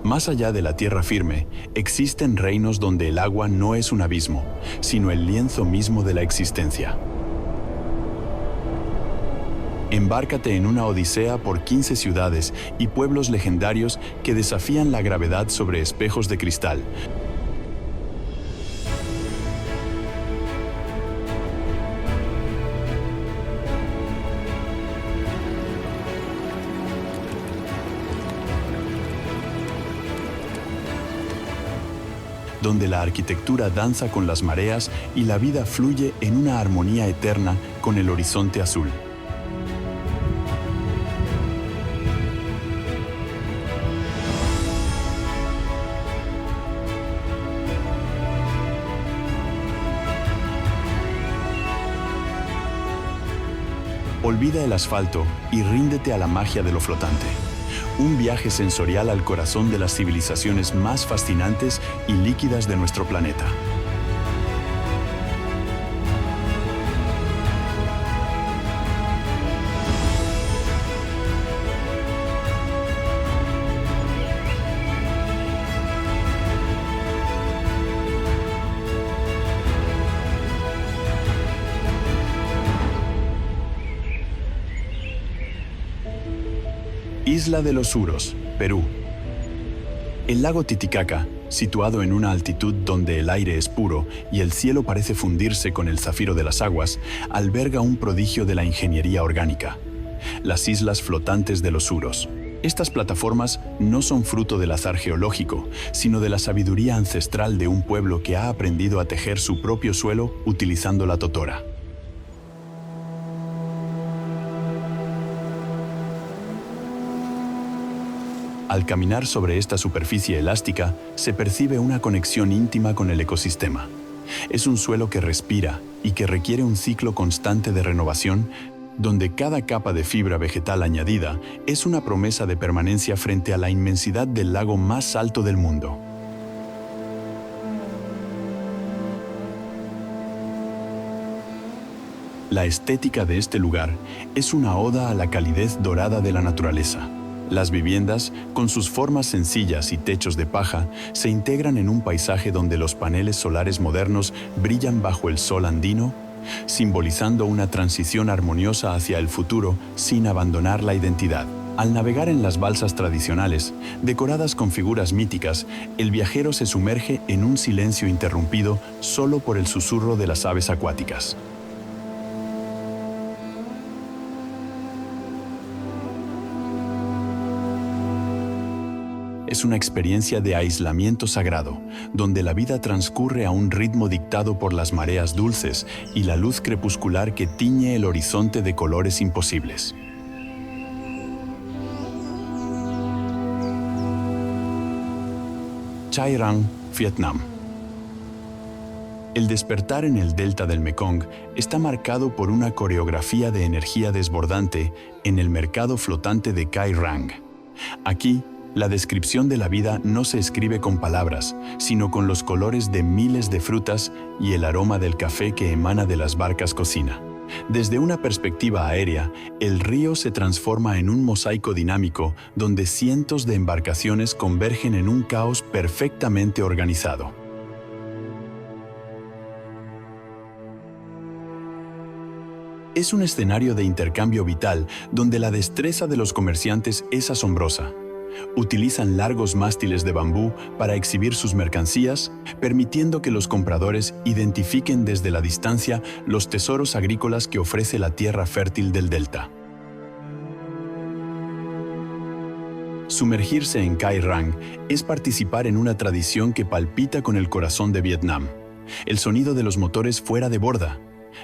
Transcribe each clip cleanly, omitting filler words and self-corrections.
Más allá de la tierra firme, existen reinos donde el agua no es un abismo, sino el lienzo mismo de la existencia. Embárcate en una odisea por 15 ciudades y pueblos legendarios que desafían la gravedad sobre espejos de cristal. Donde la arquitectura danza con las mareas y la vida fluye en una armonía eterna con el horizonte azul. Olvida el asfalto y ríndete a la magia de lo flotante. Un viaje sensorial al corazón de las civilizaciones más fascinantes y líquidas de nuestro planeta. Isla de los Suros, Perú. El lago Titicaca, situado en una altitud donde el aire es puro y el cielo parece fundirse con el zafiro de las aguas, alberga un prodigio de la ingeniería orgánica: las islas flotantes de los Suros. Estas plataformas no son fruto del azar geológico, sino de la sabiduría ancestral de un pueblo que ha aprendido a tejer su propio suelo utilizando la totora. Al caminar sobre esta superficie elástica, se percibe una conexión íntima con el ecosistema. Es un suelo que respira y que requiere un ciclo constante de renovación, donde cada capa de fibra vegetal añadida es una promesa de permanencia frente a la inmensidad del lago más alto del mundo. La estética de este lugar es una oda a la calidez dorada de la naturaleza. Las viviendas, con sus formas sencillas y techos de paja, se integran en un paisaje donde los paneles solares modernos brillan bajo el sol andino, simbolizando una transición armoniosa hacia el futuro sin abandonar la identidad. Al navegar en las balsas tradicionales, decoradas con figuras míticas, el viajero se sumerge en un silencio interrumpido solo por el susurro de las aves acuáticas. Es una experiencia de aislamiento sagrado, donde la vida transcurre a un ritmo dictado por las mareas dulces y la luz crepuscular que tiñe el horizonte de colores imposibles. Cai Rang, Vietnam. El despertar en el delta del Mekong está marcado por una coreografía de energía desbordante en el mercado flotante de Cai Rang. Aquí, la descripción de la vida no se escribe con palabras, sino con los colores de miles de frutas y el aroma del café que emana de las barcas cocina. Desde una perspectiva aérea, el río se transforma en un mosaico dinámico donde cientos de embarcaciones convergen en un caos perfectamente organizado. Es un escenario de intercambio vital donde la destreza de los comerciantes es asombrosa. Utilizan largos mástiles de bambú para exhibir sus mercancías, permitiendo que los compradores identifiquen desde la distancia los tesoros agrícolas que ofrece la tierra fértil del delta. Sumergirse en Cai Rang es participar en una tradición que palpita con el corazón de Vietnam. El sonido de los motores fuera de borda,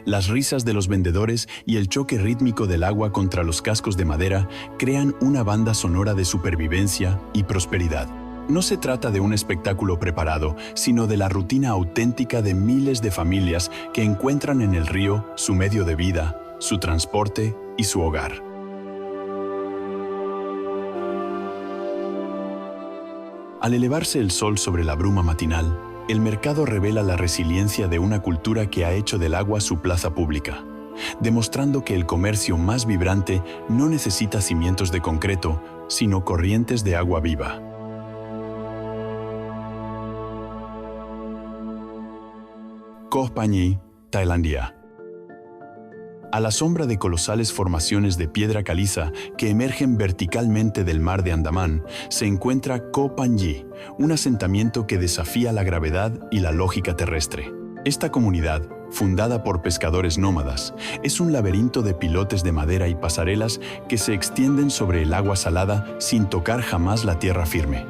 las risas de los vendedores y el choque rítmico del agua contra los cascos de madera crean una banda sonora de supervivencia y prosperidad. No se trata de un espectáculo preparado, sino de la rutina auténtica de miles de familias que encuentran en el río su medio de vida, su transporte y su hogar. Al elevarse el sol sobre la bruma matinal, el mercado revela la resiliencia de una cultura que ha hecho del agua su plaza pública, demostrando que el comercio más vibrante no necesita cimientos de concreto, sino corrientes de agua viva. Koh Phangan, Tailandia. A la sombra de colosales formaciones de piedra caliza que emergen verticalmente del mar de Andamán, se encuentra Koh Phangan, un asentamiento que desafía la gravedad y la lógica terrestre. Esta comunidad, fundada por pescadores nómadas, es un laberinto de pilotes de madera y pasarelas que se extienden sobre el agua salada sin tocar jamás la tierra firme.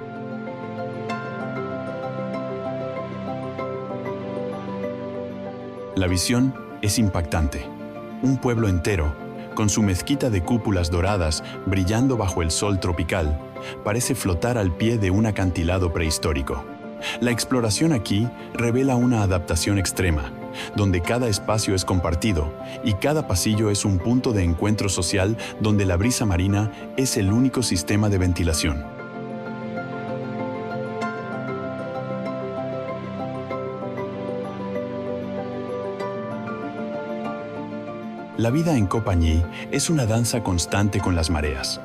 La visión es impactante. Un pueblo entero, con su mezquita de cúpulas doradas brillando bajo el sol tropical, parece flotar al pie de un acantilado prehistórico. La exploración aquí revela una adaptación extrema, donde cada espacio es compartido y cada pasillo es un punto de encuentro social donde la brisa marina es el único sistema de ventilación. La vida en Koh Phangan es una danza constante con las mareas.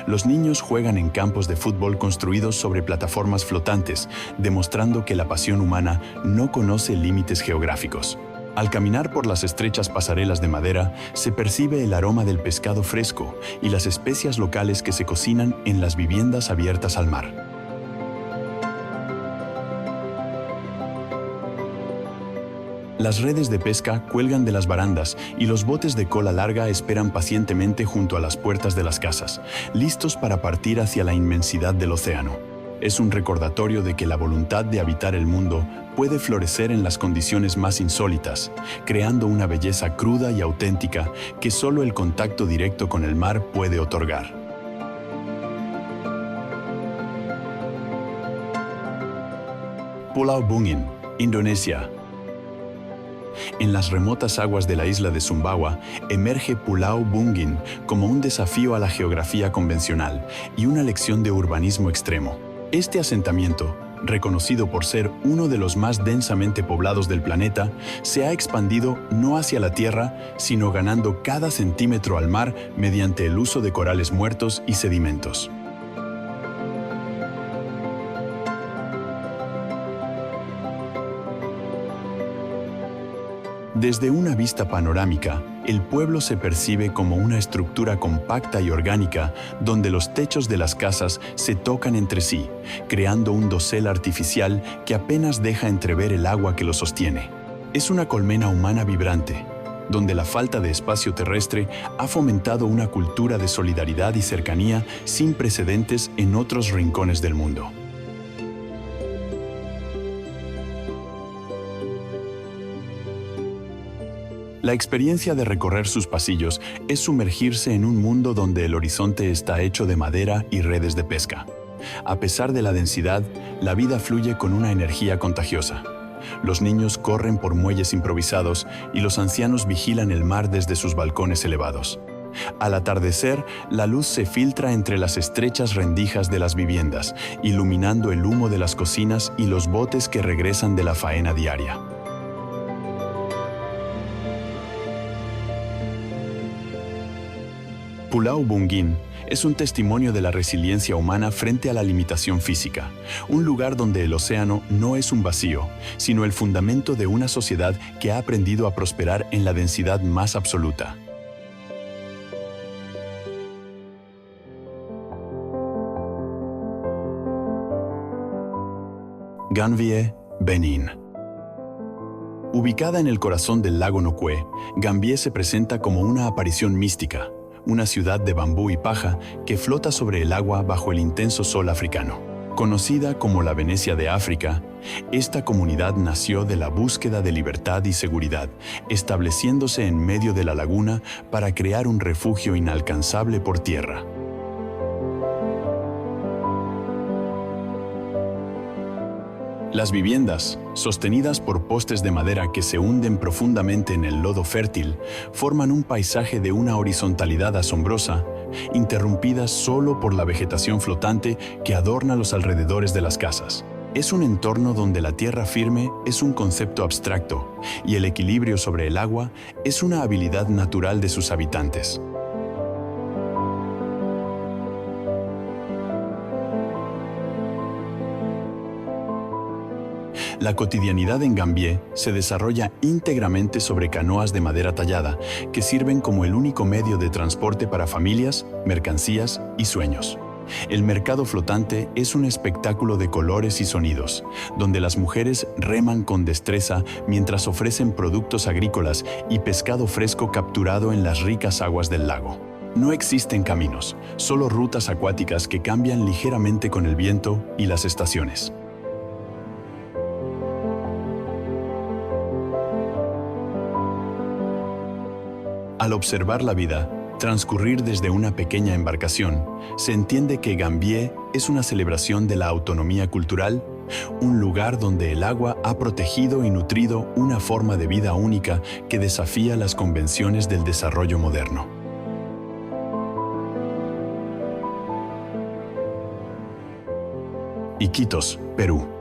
Los niños juegan en campos de fútbol construidos sobre plataformas flotantes, demostrando que la pasión humana no conoce límites geográficos. Al caminar por las estrechas pasarelas de madera, se percibe el aroma del pescado fresco y las especias locales que se cocinan en las viviendas abiertas al mar. Las redes de pesca cuelgan de las barandas y los botes de cola larga esperan pacientemente junto a las puertas de las casas, listos para partir hacia la inmensidad del océano. Es un recordatorio de que la voluntad de habitar el mundo puede florecer en las condiciones más insólitas, creando una belleza cruda y auténtica que solo el contacto directo con el mar puede otorgar. Pulau Bungan, Indonesia. En las remotas aguas de la isla de Sumbawa, emerge Pulau Bungan como un desafío a la geografía convencional y una lección de urbanismo extremo. Este asentamiento, reconocido por ser uno de los más densamente poblados del planeta, se ha expandido no hacia la tierra, sino ganando cada centímetro al mar mediante el uso de corales muertos y sedimentos. Desde una vista panorámica, el pueblo se percibe como una estructura compacta y orgánica donde los techos de las casas se tocan entre sí, creando un dosel artificial que apenas deja entrever el agua que lo sostiene. Es una colmena humana vibrante, donde la falta de espacio terrestre ha fomentado una cultura de solidaridad y cercanía sin precedentes en otros rincones del mundo. La experiencia de recorrer sus pasillos es sumergirse en un mundo donde el horizonte está hecho de madera y redes de pesca. A pesar de la densidad, la vida fluye con una energía contagiosa. Los niños corren por muelles improvisados y los ancianos vigilan el mar desde sus balcones elevados. Al atardecer, la luz se filtra entre las estrechas rendijas de las viviendas, iluminando el humo de las cocinas y los botes que regresan de la faena diaria. Pulau Bungan es un testimonio de la resiliencia humana frente a la limitación física, un lugar donde el océano no es un vacío, sino el fundamento de una sociedad que ha aprendido a prosperar en la densidad más absoluta. Gan Vie, Benín. Ubicada en el corazón del lago Nokue, Gan Vie se presenta como una aparición mística, una ciudad de bambú y paja que flota sobre el agua bajo el intenso sol africano. Conocida como la Venecia de África, esta comunidad nació de la búsqueda de libertad y seguridad, estableciéndose en medio de la laguna para crear un refugio inalcanzable por tierra. Las viviendas, sostenidas por postes de madera que se hunden profundamente en el lodo fértil, forman un paisaje de una horizontalidad asombrosa, interrumpida solo por la vegetación flotante que adorna los alrededores de las casas. Es un entorno donde la tierra firme es un concepto abstracto y el equilibrio sobre el agua es una habilidad natural de sus habitantes. La cotidianidad en Gambier se desarrolla íntegramente sobre canoas de madera tallada que sirven como el único medio de transporte para familias, mercancías y sueños. El mercado flotante es un espectáculo de colores y sonidos, donde las mujeres reman con destreza mientras ofrecen productos agrícolas y pescado fresco capturado en las ricas aguas del lago. No existen caminos, solo rutas acuáticas que cambian ligeramente con el viento y las estaciones. Al observar la vida transcurrir desde una pequeña embarcación, se entiende que Gambier es una celebración de la autonomía cultural, un lugar donde el agua ha protegido y nutrido una forma de vida única que desafía las convenciones del desarrollo moderno. Iquitos, Perú.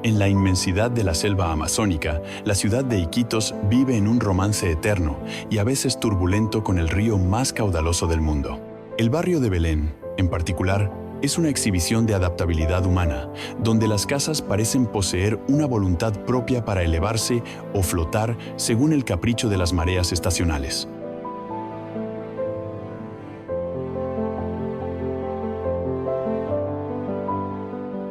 En la inmensidad de la selva amazónica, la ciudad de Iquitos vive en un romance eterno y a veces turbulento con el río más caudaloso del mundo. El barrio de Belén, en particular, es una exhibición de adaptabilidad humana, donde las casas parecen poseer una voluntad propia para elevarse o flotar según el capricho de las mareas estacionales.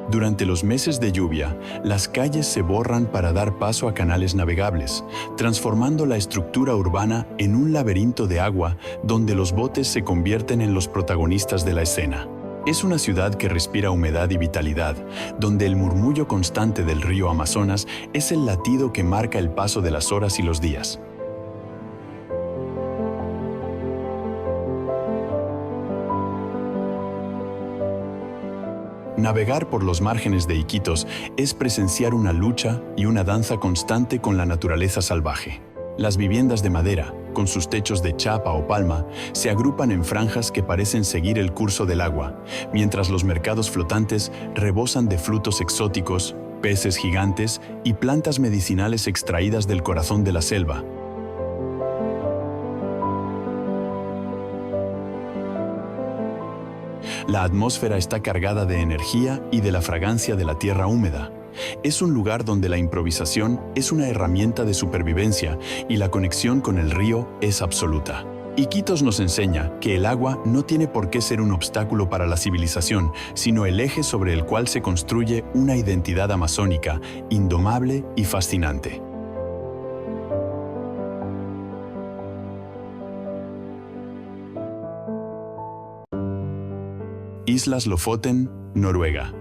Durante los meses de lluvia, las calles se borran para dar paso a canales navegables, transformando la estructura urbana en un laberinto de agua donde los botes se convierten en los protagonistas de la escena. Es una ciudad que respira humedad y vitalidad, donde el murmullo constante del río Amazonas es el latido que marca el paso de las horas y los días. Navegar por los márgenes de Iquitos es presenciar una lucha y una danza constante con la naturaleza salvaje. Las viviendas de madera, con sus techos de chapa o palma, se agrupan en franjas que parecen seguir el curso del agua, mientras los mercados flotantes rebosan de frutos exóticos, peces gigantes y plantas medicinales extraídas del corazón de la selva. La atmósfera está cargada de energía y de la fragancia de la tierra húmeda. Es un lugar donde la improvisación es una herramienta de supervivencia y la conexión con el río es absoluta. Iquitos nos enseña que el agua no tiene por qué ser un obstáculo para la civilización, sino el eje sobre el cual se construye una identidad amazónica, indomable y fascinante. Islas Lofoten, Noruega.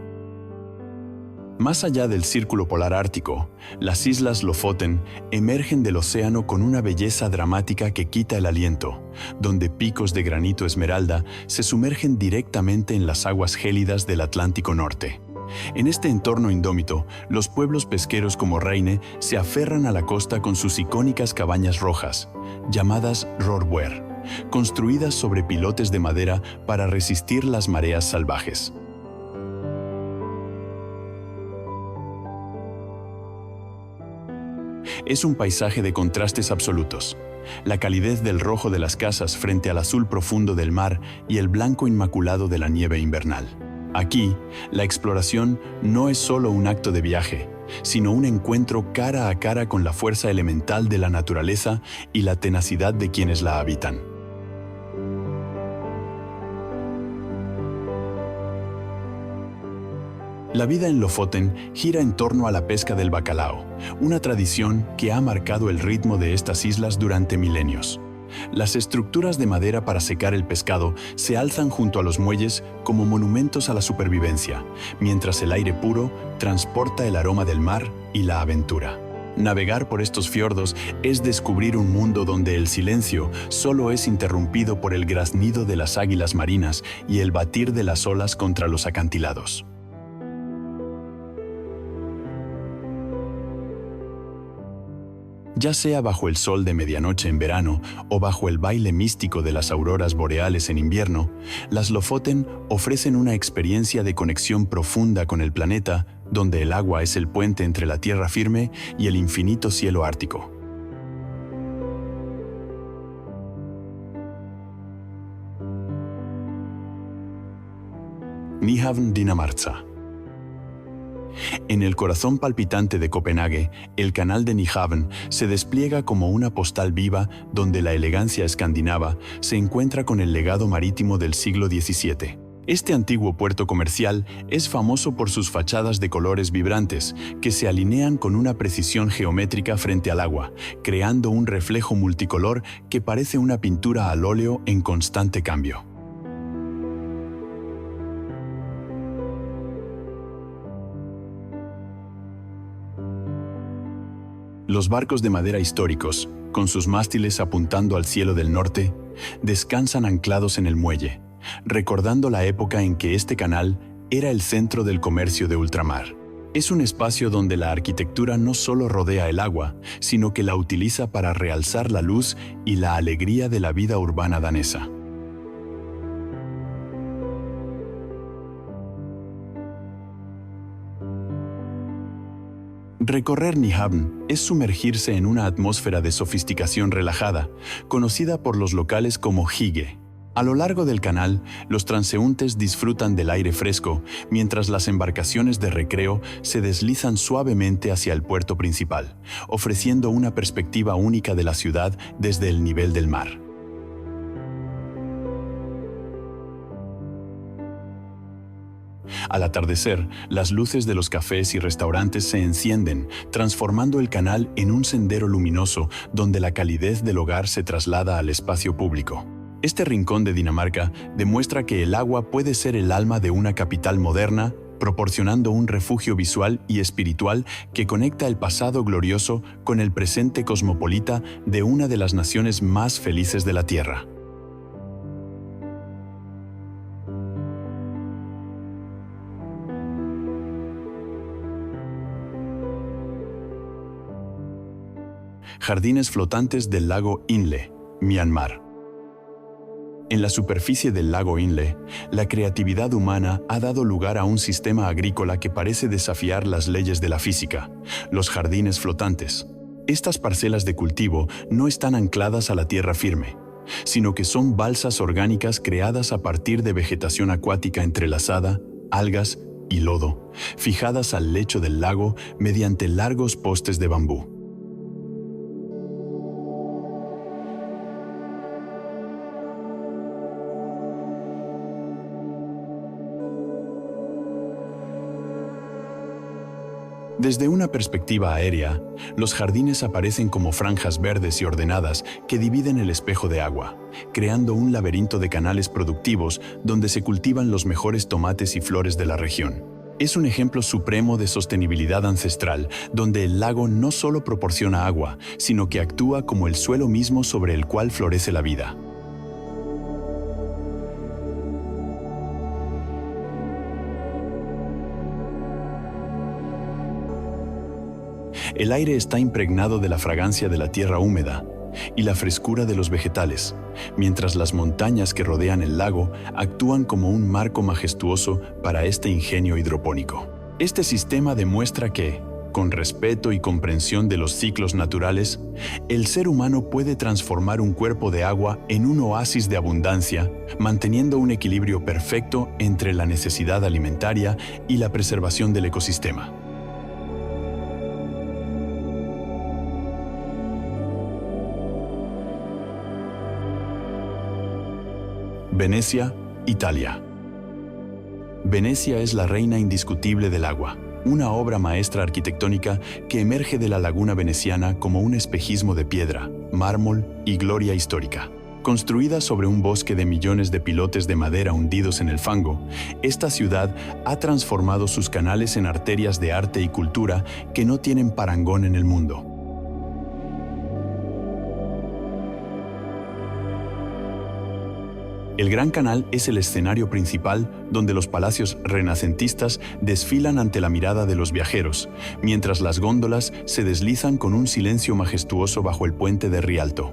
Más allá del Círculo Polar Ártico, las Islas Lofoten emergen del océano con una belleza dramática que quita el aliento, donde picos de granito esmeralda se sumergen directamente en las aguas gélidas del Atlántico Norte. En este entorno indómito, los pueblos pesqueros como Reine se aferran a la costa con sus icónicas cabañas rojas, llamadas rorbuer, construidas sobre pilotes de madera para resistir las mareas salvajes. Es un paisaje de contrastes absolutos. La calidez del rojo de las casas frente al azul profundo del mar y el blanco inmaculado de la nieve invernal. Aquí, la exploración no es solo un acto de viaje, sino un encuentro cara a cara con la fuerza elemental de la naturaleza y la tenacidad de quienes la habitan. La vida en Lofoten gira en torno a la pesca del bacalao, una tradición que ha marcado el ritmo de estas islas durante milenios. Las estructuras de madera para secar el pescado se alzan junto a los muelles como monumentos a la supervivencia, mientras el aire puro transporta el aroma del mar y la aventura. Navegar por estos fiordos es descubrir un mundo donde el silencio solo es interrumpido por el graznido de las águilas marinas y el batir de las olas contra los acantilados. Ya sea bajo el sol de medianoche en verano o bajo el baile místico de las auroras boreales en invierno, las Lofoten ofrecen una experiencia de conexión profunda con el planeta, donde el agua es el puente entre la tierra firme y el infinito cielo ártico. Nyhavn, Dinamarca. En el corazón palpitante de Copenhague, el canal de Nyhavn se despliega como una postal viva donde la elegancia escandinava se encuentra con el legado marítimo del siglo XVII. Este antiguo puerto comercial es famoso por sus fachadas de colores vibrantes, que se alinean con una precisión geométrica frente al agua, creando un reflejo multicolor que parece una pintura al óleo en constante cambio. Los barcos de madera históricos, con sus mástiles apuntando al cielo del norte, descansan anclados en el muelle, recordando la época en que este canal era el centro del comercio de ultramar. Es un espacio donde la arquitectura no solo rodea el agua, sino que la utiliza para realzar la luz y la alegría de la vida urbana danesa. Recorrer Nyhavn es sumergirse en una atmósfera de sofisticación relajada, conocida por los locales como hygge. A lo largo del canal, los transeúntes disfrutan del aire fresco, mientras las embarcaciones de recreo se deslizan suavemente hacia el puerto principal, ofreciendo una perspectiva única de la ciudad desde el nivel del mar. Al atardecer, las luces de los cafés y restaurantes se encienden, transformando el canal en un sendero luminoso donde la calidez del hogar se traslada al espacio público. Este rincón de Dinamarca demuestra que el agua puede ser el alma de una capital moderna, proporcionando un refugio visual y espiritual que conecta el pasado glorioso con el presente cosmopolita de una de las naciones más felices de la Tierra. Jardines flotantes del lago Inle, Myanmar. En la superficie del lago Inle, la creatividad humana ha dado lugar a un sistema agrícola que parece desafiar las leyes de la física, los jardines flotantes. Estas parcelas de cultivo no están ancladas a la tierra firme, sino que son balsas orgánicas creadas a partir de vegetación acuática entrelazada, algas y lodo, fijadas al lecho del lago mediante largos postes de bambú. Desde una perspectiva aérea, los jardines aparecen como franjas verdes y ordenadas que dividen el espejo de agua, creando un laberinto de canales productivos donde se cultivan los mejores tomates y flores de la región. Es un ejemplo supremo de sostenibilidad ancestral, donde el lago no solo proporciona agua, sino que actúa como el suelo mismo sobre el cual florece la vida. El aire está impregnado de la fragancia de la tierra húmeda y la frescura de los vegetales, mientras las montañas que rodean el lago actúan como un marco majestuoso para este ingenio hidropónico. Este sistema demuestra que, con respeto y comprensión de los ciclos naturales, el ser humano puede transformar un cuerpo de agua en un oasis de abundancia, manteniendo un equilibrio perfecto entre la necesidad alimentaria y la preservación del ecosistema. Venecia, Italia. Venecia es la reina indiscutible del agua, una obra maestra arquitectónica que emerge de la laguna veneciana como un espejismo de piedra, mármol y gloria histórica. Construida sobre un bosque de millones de pilotes de madera hundidos en el fango, esta ciudad ha transformado sus canales en arterias de arte y cultura que no tienen parangón en el mundo. El Gran Canal es el escenario principal donde los palacios renacentistas desfilan ante la mirada de los viajeros, mientras las góndolas se deslizan con un silencio majestuoso bajo el puente de Rialto.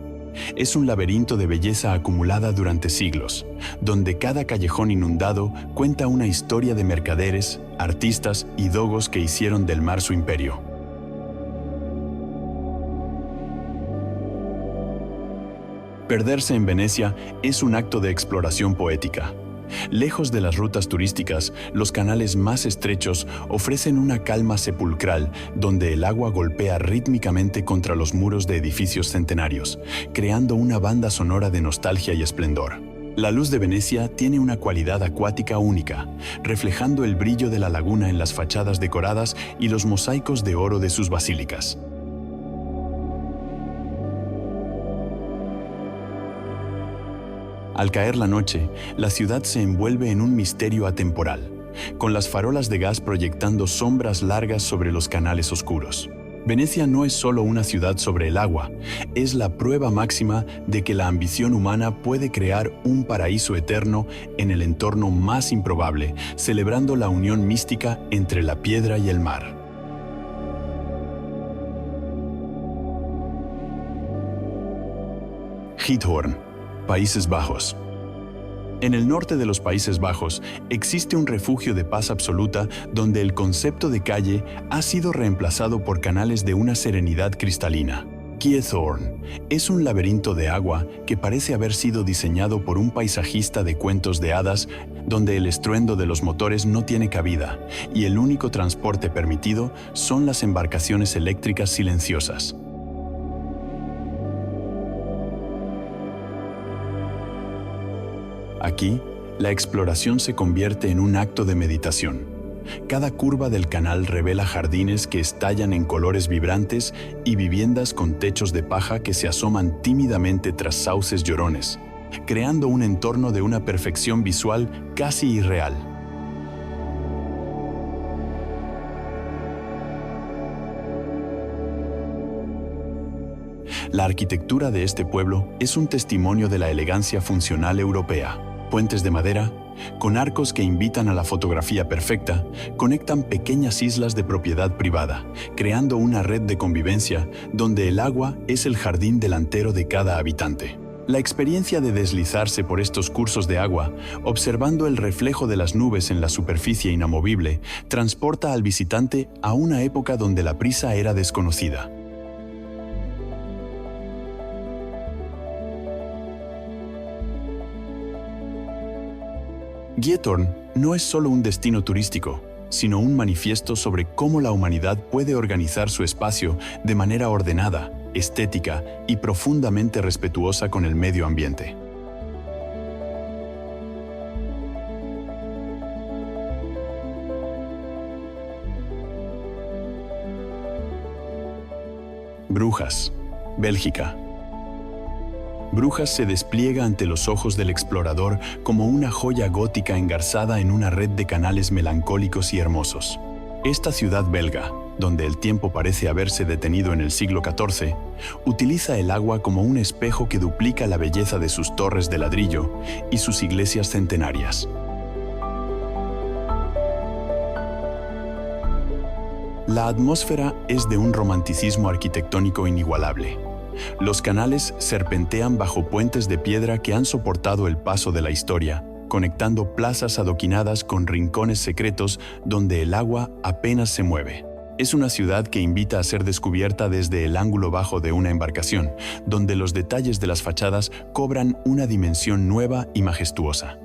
Es un laberinto de belleza acumulada durante siglos, donde cada callejón inundado cuenta una historia de mercaderes, artistas y dogos que hicieron del mar su imperio. Perderse en Venecia es un acto de exploración poética. Lejos de las rutas turísticas, los canales más estrechos ofrecen una calma sepulcral donde el agua golpea rítmicamente contra los muros de edificios centenarios, creando una banda sonora de nostalgia y esplendor. La luz de Venecia tiene una cualidad acuática única, reflejando el brillo de la laguna en las fachadas decoradas y los mosaicos de oro de sus basílicas. Al caer la noche, la ciudad se envuelve en un misterio atemporal, con las farolas de gas proyectando sombras largas sobre los canales oscuros. Venecia no es solo una ciudad sobre el agua, es la prueba máxima de que la ambición humana puede crear un paraíso eterno en el entorno más improbable, celebrando la unión mística entre la piedra y el mar. Giethoorn, Países Bajos. En el norte de los Países Bajos existe un refugio de paz absoluta donde el concepto de calle ha sido reemplazado por canales de una serenidad cristalina. Giethoorn es un laberinto de agua que parece haber sido diseñado por un paisajista de cuentos de hadas donde el estruendo de los motores no tiene cabida y el único transporte permitido son las embarcaciones eléctricas silenciosas. Aquí, la exploración se convierte en un acto de meditación. Cada curva del canal revela jardines que estallan en colores vibrantes y viviendas con techos de paja que se asoman tímidamente tras sauces llorones, creando un entorno de una perfección visual casi irreal. La arquitectura de este pueblo es un testimonio de la elegancia funcional europea. Puentes de madera, con arcos que invitan a la fotografía perfecta, conectan pequeñas islas de propiedad privada, creando una red de convivencia donde el agua es el jardín delantero de cada habitante. La experiencia de deslizarse por estos cursos de agua, observando el reflejo de las nubes en la superficie inamovible, transporta al visitante a una época donde la prisa era desconocida. Giethoorn no es solo un destino turístico, sino un manifiesto sobre cómo la humanidad puede organizar su espacio de manera ordenada, estética y profundamente respetuosa con el medio ambiente. Brujas, Bélgica. Brujas se despliega ante los ojos del explorador como una joya gótica engarzada en una red de canales melancólicos y hermosos. Esta ciudad belga, donde el tiempo parece haberse detenido en el siglo XIV, utiliza el agua como un espejo que duplica la belleza de sus torres de ladrillo y sus iglesias centenarias. La atmósfera es de un romanticismo arquitectónico inigualable. Los canales serpentean bajo puentes de piedra que han soportado el paso de la historia, conectando plazas adoquinadas con rincones secretos donde el agua apenas se mueve. Es una ciudad que invita a ser descubierta desde el ángulo bajo de una embarcación, donde los detalles de las fachadas cobran una dimensión nueva y majestuosa.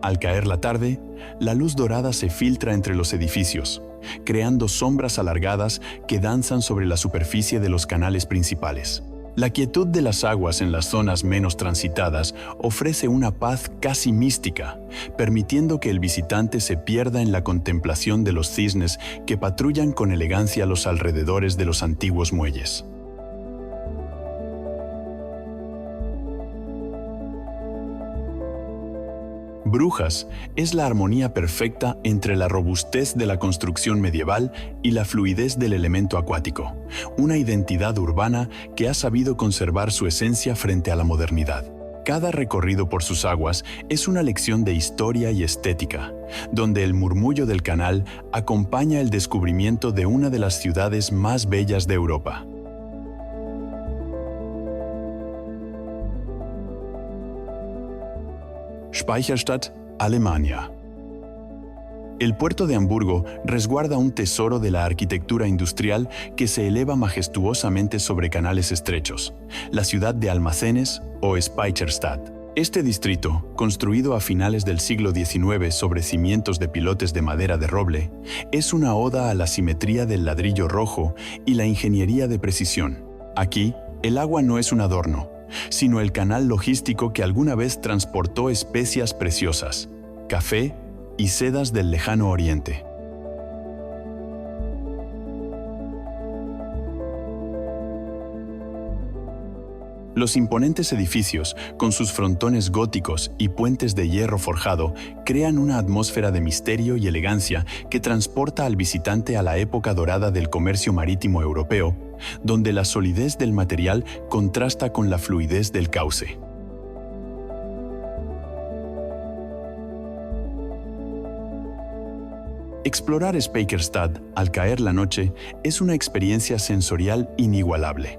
Al caer la tarde, la luz dorada se filtra entre los edificios, creando sombras alargadas que danzan sobre la superficie de los canales principales. La quietud de las aguas en las zonas menos transitadas ofrece una paz casi mística, permitiendo que el visitante se pierda en la contemplación de los cisnes que patrullan con elegancia los alrededores de los antiguos muelles. Brujas es la armonía perfecta entre la robustez de la construcción medieval y la fluidez del elemento acuático, una identidad urbana que ha sabido conservar su esencia frente a la modernidad. Cada recorrido por sus aguas es una lección de historia y estética, donde el murmullo del canal acompaña el descubrimiento de una de las ciudades más bellas de Europa. Speicherstadt, Alemania. El puerto de Hamburgo resguarda un tesoro de la arquitectura industrial que se eleva majestuosamente sobre canales estrechos, la ciudad de almacenes o Speicherstadt. Este distrito, construido a finales del siglo XIX sobre cimientos de pilotes de madera de roble, es una oda a la simetría del ladrillo rojo y la ingeniería de precisión. Aquí, el agua no es un adorno, sino el canal logístico que alguna vez transportó especias preciosas, café y sedas del lejano oriente. Los imponentes edificios, con sus frontones góticos y puentes de hierro forjado, crean una atmósfera de misterio y elegancia que transporta al visitante a la época dorada del comercio marítimo europeo, donde la solidez del material contrasta con la fluidez del cauce. Explorar Speicherstadt al caer la noche es una experiencia sensorial inigualable.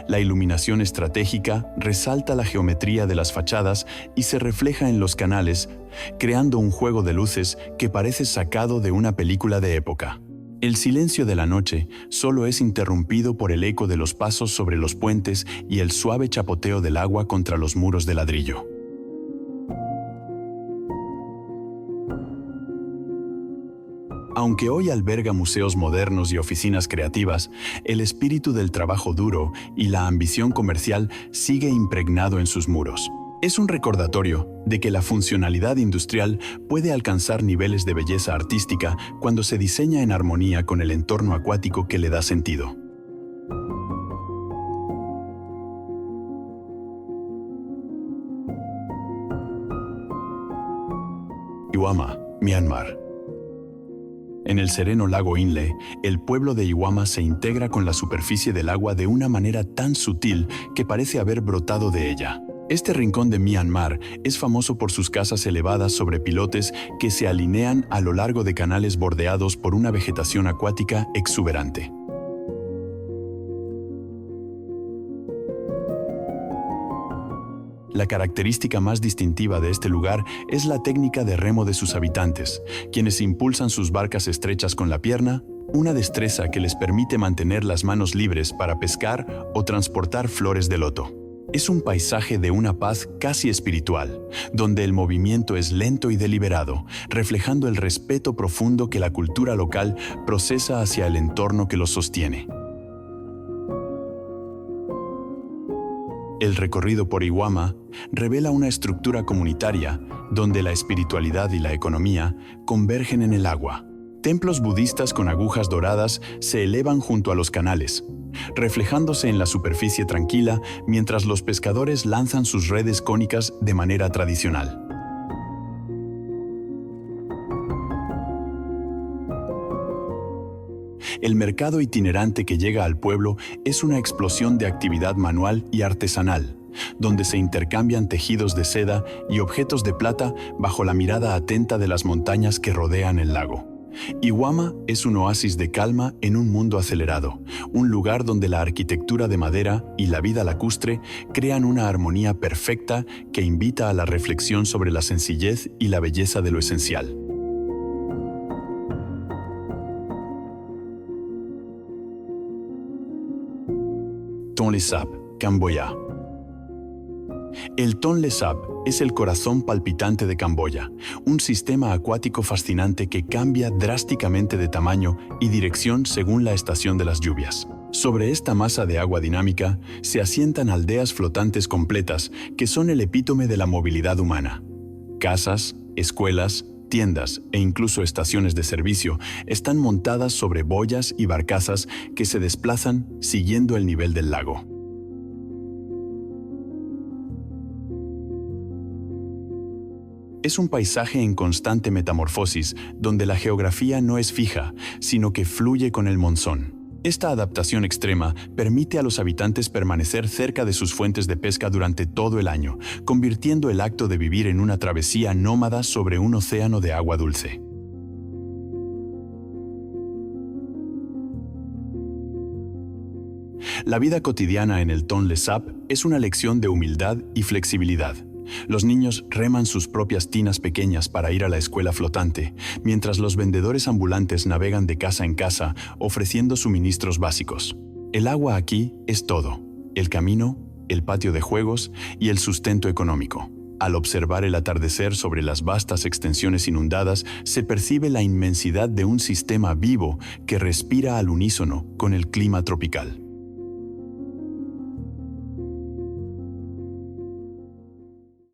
La iluminación estratégica resalta la geometría de las fachadas y se refleja en los canales, creando un juego de luces que parece sacado de una película de época. El silencio de la noche solo es interrumpido por el eco de los pasos sobre los puentes y el suave chapoteo del agua contra los muros de ladrillo. Aunque hoy alberga museos modernos y oficinas creativas, el espíritu del trabajo duro y la ambición comercial sigue impregnado en sus muros. Es un recordatorio de que la funcionalidad industrial puede alcanzar niveles de belleza artística cuando se diseña en armonía con el entorno acuático que le da sentido. Iwama, Myanmar. En el sereno lago Inle, el pueblo de Iwama se integra con la superficie del agua de una manera tan sutil que parece haber brotado de ella. Este rincón de Myanmar es famoso por sus casas elevadas sobre pilotes que se alinean a lo largo de canales bordeados por una vegetación acuática exuberante. La característica más distintiva de este lugar es la técnica de remo de sus habitantes, quienes impulsan sus barcas estrechas con la pierna, una destreza que les permite mantener las manos libres para pescar o transportar flores de loto. Es un paisaje de una paz casi espiritual, donde el movimiento es lento y deliberado, reflejando el respeto profundo que la cultura local procesa hacia el entorno que los sostiene. El recorrido por Iwama revela una estructura comunitaria donde la espiritualidad y la economía convergen en el agua. Templos budistas con agujas doradas se elevan junto a los canales, reflejándose en la superficie tranquila mientras los pescadores lanzan sus redes cónicas de manera tradicional. El mercado itinerante que llega al pueblo es una explosión de actividad manual y artesanal, donde se intercambian tejidos de seda y objetos de plata bajo la mirada atenta de las montañas que rodean el lago. Iwama es un oasis de calma en un mundo acelerado, un lugar donde la arquitectura de madera y la vida lacustre crean una armonía perfecta que invita a la reflexión sobre la sencillez y la belleza de lo esencial. Tonle Sap, Camboya. El Tonle Sap es el corazón palpitante de Camboya, un sistema acuático fascinante que cambia drásticamente de tamaño y dirección según la estación de las lluvias. Sobre esta masa de agua dinámica se asientan aldeas flotantes completas que son el epítome de la movilidad humana. Casas, escuelas, tiendas e incluso estaciones de servicio están montadas sobre boyas y barcazas que se desplazan siguiendo el nivel del lago. Es un paisaje en constante metamorfosis, donde la geografía no es fija, sino que fluye con el monzón. Esta adaptación extrema permite a los habitantes permanecer cerca de sus fuentes de pesca durante todo el año, convirtiendo el acto de vivir en una travesía nómada sobre un océano de agua dulce. La vida cotidiana en el Tonle Sap es una lección de humildad y flexibilidad. Los niños reman sus propias tinas pequeñas para ir a la escuela flotante, mientras los vendedores ambulantes navegan de casa en casa ofreciendo suministros básicos. El agua aquí es todo: el camino, el patio de juegos y el sustento económico. Al observar el atardecer sobre las vastas extensiones inundadas, se percibe la inmensidad de un sistema vivo que respira al unísono con el clima tropical.